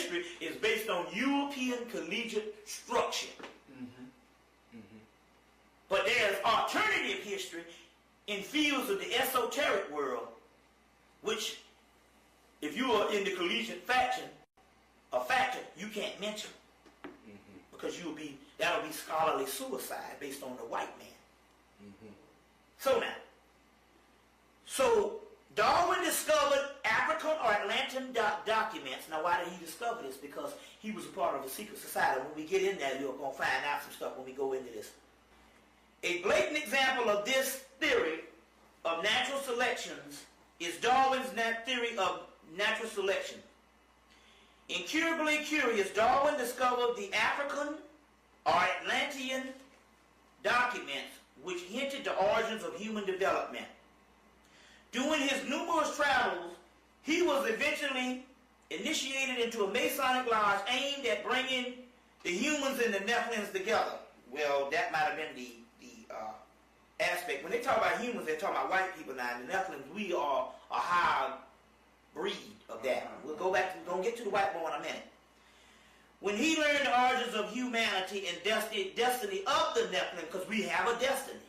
history is based on European collegiate structure. But there's alternative history in fields of the esoteric world, which, if you are in the collegiate faction, a factor you can't mention, because that'll be scholarly suicide based on the white man. So Darwin discovered African or Atlantean documents. Now, why did he discover this? Because he was a part of a secret society. When we get in there, you're going to find out some stuff when we go into this. A blatant example of this theory of natural selections is Darwin's theory of natural selection. Incurably curious, Darwin discovered the African or Atlantean documents which hinted the origins of human development. During his numerous travels, he was eventually initiated into a Masonic lodge aimed at bringing the humans and the Nephilims together. Well, that might have been the aspect. When they talk about humans, they're talking about white people now. The Nephilims, we are a higher breed of that. We'll go back to, we're going to get to the white boy in a minute. When he learned the origins of humanity and destiny of the Nephilim, because we have a destiny,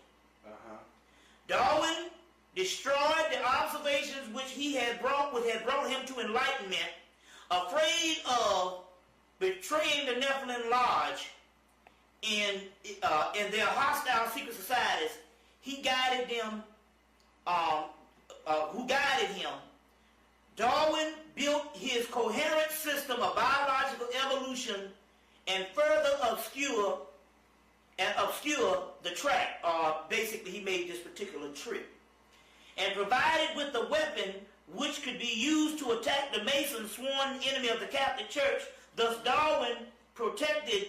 Darwin destroyed the observations which had brought him to enlightenment, afraid of betraying the Nephilim lodge in their hostile secret societies. He guided them, who guided him. Darwin built his coherent system of biological evolution and further obscure the track. Basically, he made this particular trip and provided with the weapon which could be used to attack the Masons, sworn enemy of the Catholic Church. Thus, Darwin protected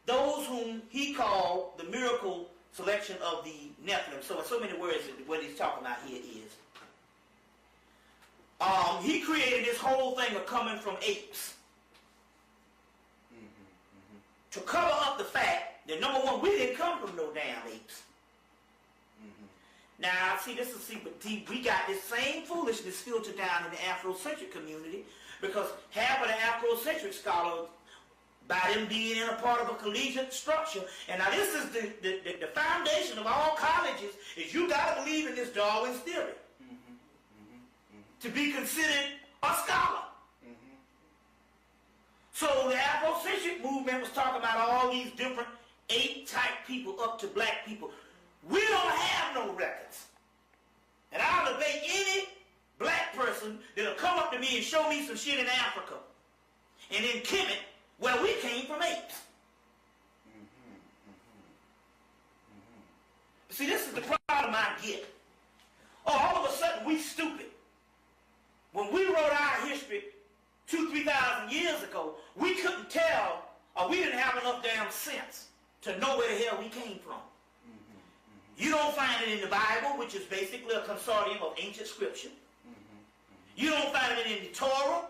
those whom he called the miracle selection of the Nephilim. So in so many words, what he's talking about here is, he created this whole thing of coming from apes to cover up the fact that, number one, we didn't come from no damn apes. Now, we got this same foolishness filtered down in the Afrocentric community, because half of the Afrocentric scholars, by them being in a part of a collegiate structure, and now this is the foundation of all colleges, is you got to believe in this Darwin's theory to be considered a scholar. So the Afrocentric movement was talking about all these different ape-type people up to black people. We don't have no records. And I'll debate any black person that'll come up to me and show me some shit in Africa and in Hemmitt where we came from apes. See, this is the problem I get. All of a sudden we stupid. When we wrote our history 2,000-3,000 years ago, we couldn't tell, or we didn't have enough damn sense to know where the hell we came from. You don't find it in the Bible, which is basically a consortium of ancient scripture. You don't find it in the Torah.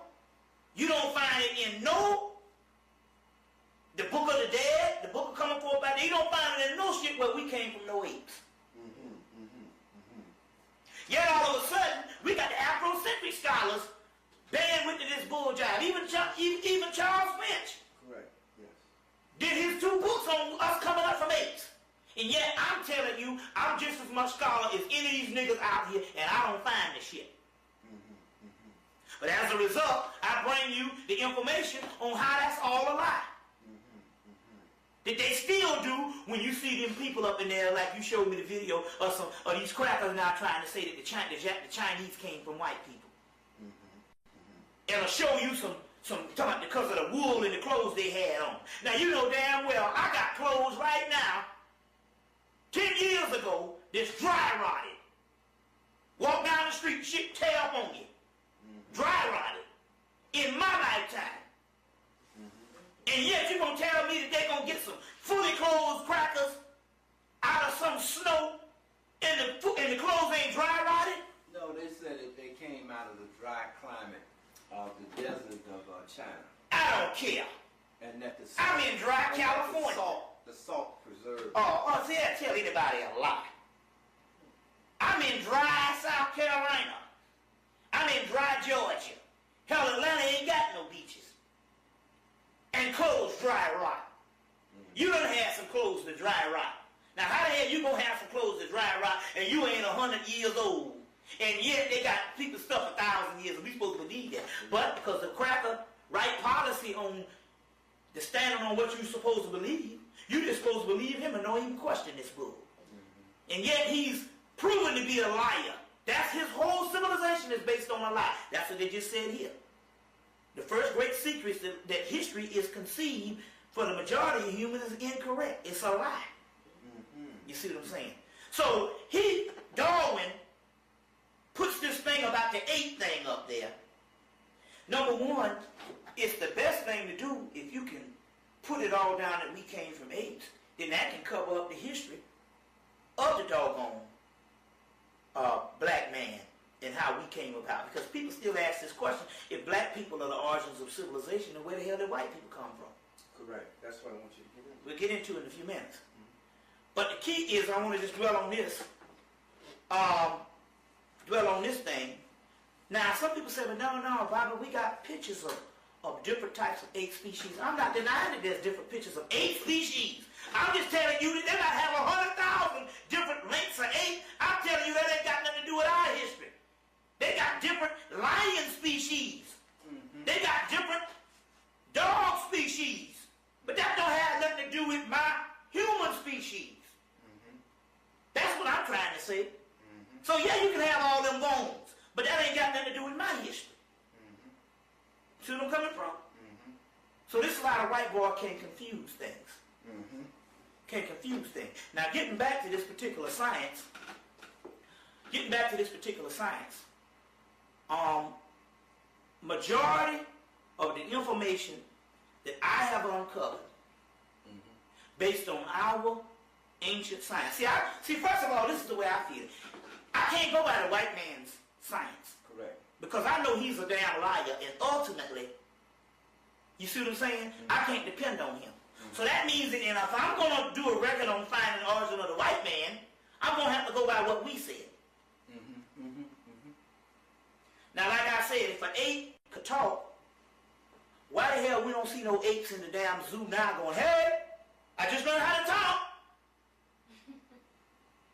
You don't find it in the book of the dead, the book of coming forth by day. You don't find it in no shit where we came from no apes. Yet all of a sudden, we got the Afrocentric scholars banned with this bull jive. Even Charles Finch did his 2 books on us coming up from apes. And yet, I'm telling you, I'm just as much scholar as any of these niggas out here, and I don't find this shit. But as a result, I bring you the information on how that's all a lie. That they still do when you see them people up in there, like you showed me the video of these crackers now trying to say that the Chinese came from white people. And I'll show you some because of the wool and the clothes they had on. Now, you know damn well, I got clothes right now 10 years ago that's dry rotted. Walk down the street, shit tear up on you. Dry rotted. In my lifetime. And yet you're going to tell me that they're going to get some fully clothed crackers out of some snow and the clothes ain't dry rotted? No, they said that they came out of the dry climate of the desert of China. I don't care. And that the I'm in dry California. The salt preserved. See, I tell anybody a lie. I'm in dry South Carolina. I'm in dry Georgia. Hell, Atlanta ain't got no beaches. clothes dry rot. You done had some clothes that dry rot. Now, how the hell you gonna have some clothes that dry rot and you ain't 100 years old? And yet they got people stuff 1,000 years, and we supposed to believe that. But because the cracker right policy on the standing on what you're supposed to believe, you just supposed to believe him and don't even question this bull. And yet he's proven to be a liar. That's his whole civilization is based on a lie. That's what they just said here. The first great secret is that history is conceived for the majority of humans is incorrect. It's a lie. You see what I'm saying? So Darwin puts this thing about the ape thing up there. Number one, it's the best thing to do if you can put it all down that we came from apes. Then that can cover up the history of the doggone black man and how we came about. Because people still ask this question, if black people are the origins of civilization, then where the hell did white people come from? Correct. That's what I want you to get into. We'll get into it in a few minutes. But the key is, I want to just dwell on this. Dwell on this thing. Now, some people say, well, no, Bobby, we got pictures of different types of ape species. I'm not denying that there's different pictures of ape species. I'm just telling you that they might have 100,000 different lengths of ape. I'm telling you that ain't got nothing to do with our history. They got different lion species. They got different dog species. But that don't have nothing to do with my human species. That's what I'm trying to say. So yeah, you can have all them bones, but that ain't got nothing to do with my history. See where I'm coming from? So this is how the white boy can confuse things. Can confuse things. Now getting back to this particular science, majority of the information that I have uncovered based on our ancient science. See, first of all, this is the way I feel. I can't go by the white man's science. Correct. Because I know he's a damn liar, and ultimately, you see what I'm saying? I can't depend on him. So that means that if I'm going to do a record on finding the origin of the white man, I'm going to have to go by what we said. Now, like I said, if an ape could talk, why the hell we don't see no apes in the damn zoo now going, hey, I just learned how to talk.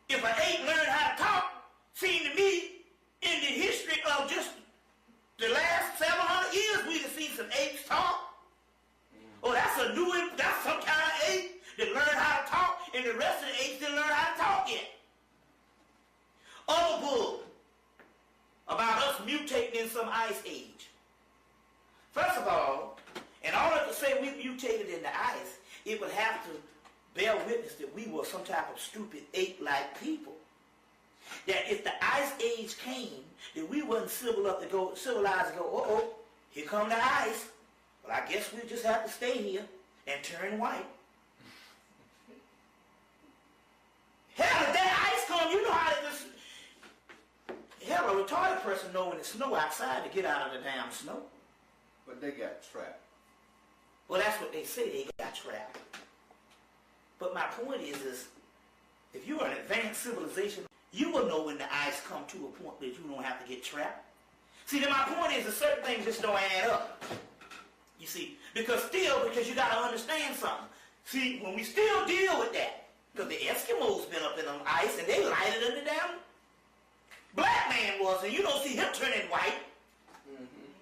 If an ape learned how to talk, seemed to me, in the history of just the last 700 years, we'd have seen some apes talk. Oh, that's some kind of ape that learned how to talk, and the rest of the apes didn't learn how to talk yet. Other bull about us mutating in some ice age. First of all, in order to say we mutated in the ice, it would have to bear witness that we were some type of stupid ape-like people. That if the ice age came, that we wasn't civilized to go, uh-oh, here come the ice. Well, I guess we'll just have to stay here and turn white. Hell, if that ice come, you know how to just... Hell, a retarded person know when it's snow outside to get out of the damn snow. But they got trapped. Well, that's what they say, they got trapped. But my point is if you're an advanced civilization, you will know when the ice come to a point that you don't have to get trapped. See, then my point is that certain things just don't add up. You see, because you got to understand something. See, when we still deal with that, because the Eskimos been up in them ice and they lighter than the damn black man was, and you don't see him turning white,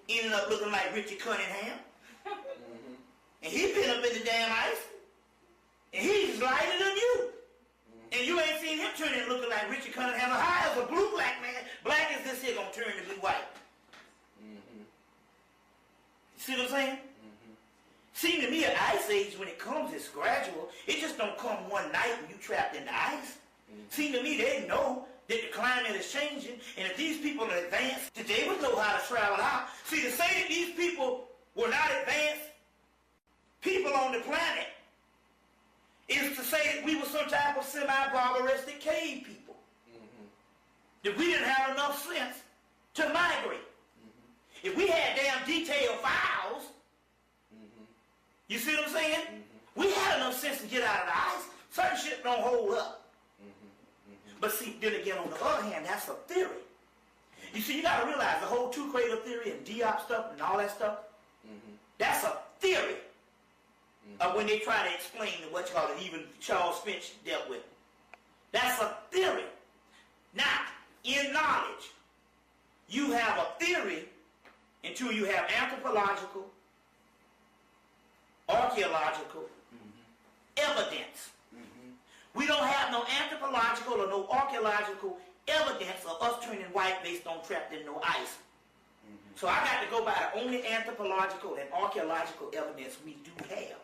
ending up looking like Richie Cunningham. And he been up in the damn ice, and he's lighter than you. And you ain't seen him turning looking like Richie Cunningham. How is a blue black man, black as this here, gonna turn to be white? See what I'm saying? Seems to me an ice age, when it comes, it's gradual. It just don't come one night when you trapped in the ice. Seems to me they know that the climate is changing, and if these people are advanced, that they would know how to travel out. See, to say that these people were not advanced people on the planet is to say that we were some type of semi-barbaristic cave people. That we didn't have enough sense to migrate. If we had damn detailed files, you see what I'm saying? We had enough sense to get out of the ice. Certain shit don't hold up. But see, then again, on the other hand, that's a theory. You see, you got to realize the whole two-crater theory and Diop stuff and all that stuff, that's a theory. when they try to explain what you call it, even Charles Finch dealt with. That's a theory. Now, in knowledge, you have a theory until you have anthropological, archaeological evidence. We don't have no anthropological or no archaeological evidence of us turning white based on trapped in no ice. So I got to go by the only anthropological and archaeological evidence we do have.